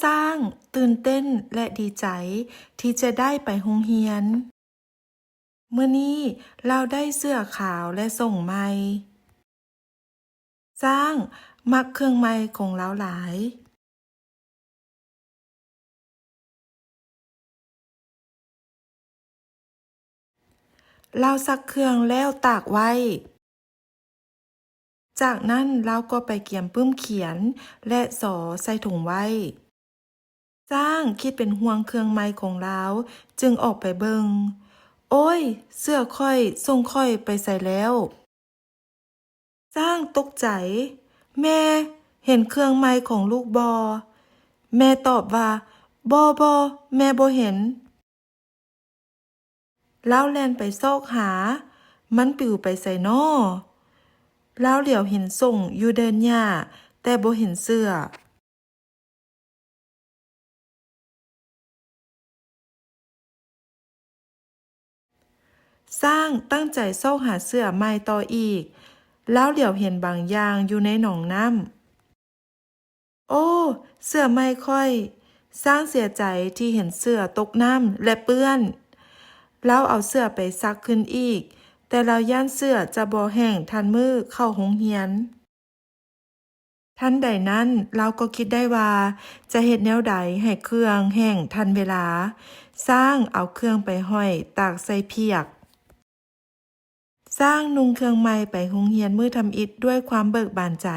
สร้างตื่นเต้นและดีใจที่จะได้ไปโรงเรียนมื้อนี้เราได้เสื้อขาวและส่งใหม่สร้างมักเครื่องไม้ของเราหลายเราซักเครื่องแล้วตากไว้จากนั้นเราก็ไปเกียมปึ้มเขียนและสอใส่ถุงไว้สร้างคิดเป็นห่วงเครื่องไม้ของเราจึงออกไปเบิงโอ้ยเสื้อค่อยส่งค่อยไปใส่แล้วสร้างตกใจแม่เห็นเครื่องไม้ของลูกบอแม่ตอบว่าบอแม่บ่เห็นแล้วแล่นไปซอกหามันปลิวไปใส่น้อแล้วเหลียวเห็นส่งอยู่เดินหญ้าแต่บ่เห็นเสื้อสร้างตั้งใจซอกหาเสื้อใหม่ต่ออีกแล้วเหลียวเห็นบางอย่างอยู่ในหนองน้ำโอ้เสื้อใหม่ค่อยสร้างเสียใจที่เห็นเสื้อตกน้ำและเปื้อนแล้วเอาเสื้อไปซักขึ้นอีกแต่เราย่านเสื้อจะบ่แห้งทันมือเข้าโรงเรียน ทันใดนั้นเราก็คิดได้ว่าจะเฮ็ดแนวใดให้เครื่องแห้งทันเวลาสร้างเอาเครื่องไปห้อยตากใส่เพียกสร้างนุ่งเครื่องใหม่ไปโรงเรียนมื้อทำอิฐด้วยความเบิกบานใจ